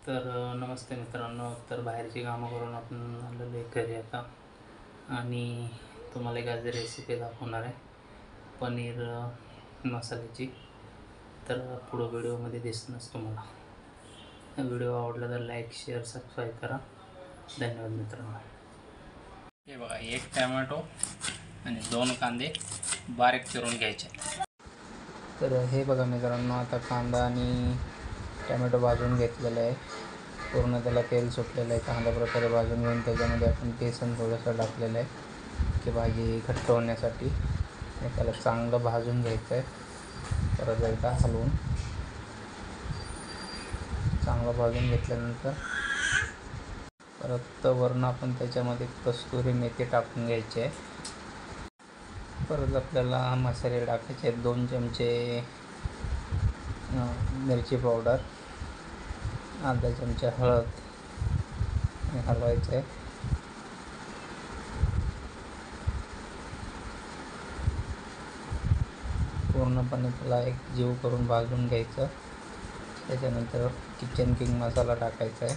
नमस्ते मित्रांनो. तर बाहेरची कामं करून आपण आलेलो आहे घरी आता आणि तुम्हाला एक आज रेसिपी दाखवणार आहे पनीर मसाल्याची. तर पुढं व्हिडिओमध्ये दिसणारच तुम्हाला. व्हिडिओ आवडला तर लाईक शेअर सबस्क्राईब करा. धन्यवाद मित्रांनो. हे बघा, एक टोमॅटो आणि 2 कांदे बारीक चिरून घ्यायचे. तर हे बघा मित्रांनो, आता कांदा आणि टोमॅटो भाजून घेतलेलं आहे. पूर्ण त्याला तेल सुटलेलं आहे. चांगल्या प्रकारे भाजून घेऊन त्याच्यामध्ये आपण बेसन थोडंसं टाकलेलं आहे की भाजी घट्ट होण्यासाठी. आणि त्याला चांगलं भाजून घ्यायचं आहे. परत एकदा हलवून चांगलं भाजून घेतल्यानंतर परत वरून आपण त्याच्यामध्ये कस्तुरी मेथी टाकून घ्यायची आहे. परत आपल्याला मसाले टाकायचे आहेत. 2 चमचे मिरची पावडर, अर्धा चमचा हळद आणि हलवायचं आहे. पूर्णपणे त्याला एक जीव करून भाजून घ्यायचं. त्याच्यानंतर किचन किंग मसाला टाकायचा आहे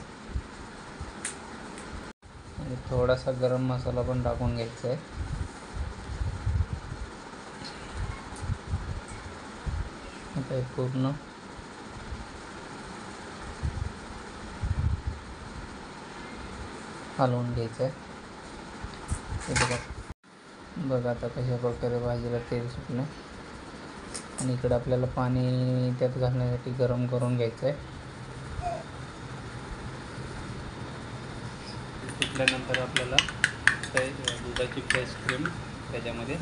आणि थोडासा गरम मसाला पण टाकून घ्यायचा आहे. आता हे पूर्ण हलवून घ्यायचं आहे. बघा आता कशा प्रकारे भाजीला तेल सुटलं. आणि इकडे आपल्याला पाणी त्यात घालण्यासाठी गरम करून घ्यायचं आहे. सुटल्यानंतर आपल्याला दुधाची फ्रेश क्रीम त्याच्यामध्ये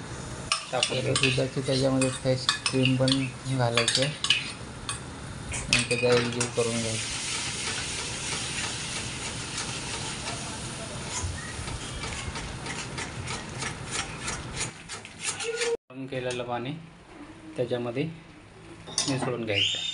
टाकून दुधाची त्याच्यामध्ये फ्रेश क्रीम पण घालायची आहे आणि त्याचा एकजीव करून घ्यायचं. गरम केलेलं पाणी त्याच्यामध्ये मिसळून घ्यायचं आहे.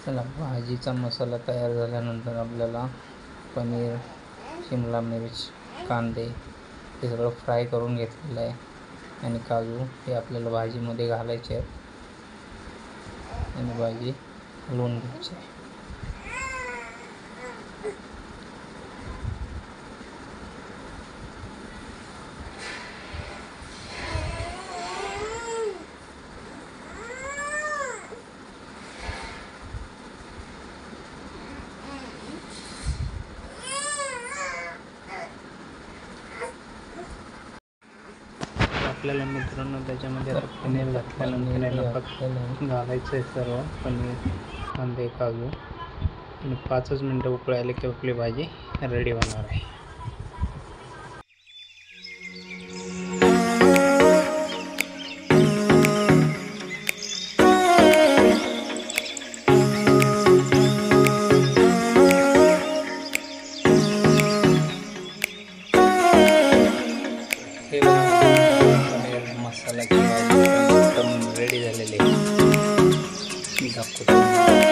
चला, भाजीचा मसाला तयार झाल्यानंतर आपल्याला पनीर, शिमला मिर्च, कांदे हे सगळं फ्राय करून घेतलेलं आहे आणि काजू हे आपल्याला भाजीमध्ये घालायचे आहेत आणि भाजी हलवून घ्यायची आहे. आपल्याला मित्रांनो त्याच्यामध्ये आता पनीर घातल्यानंतर याला फक्त घालायचं आहे सर्व पनीर, कांदे, काजू आणि 5च मिनटं उकळायला की आपली भाजी रेडी होणार आहे. मसाल्याची भाजी एकदम रेडी झालेली आहे. दाखवतो.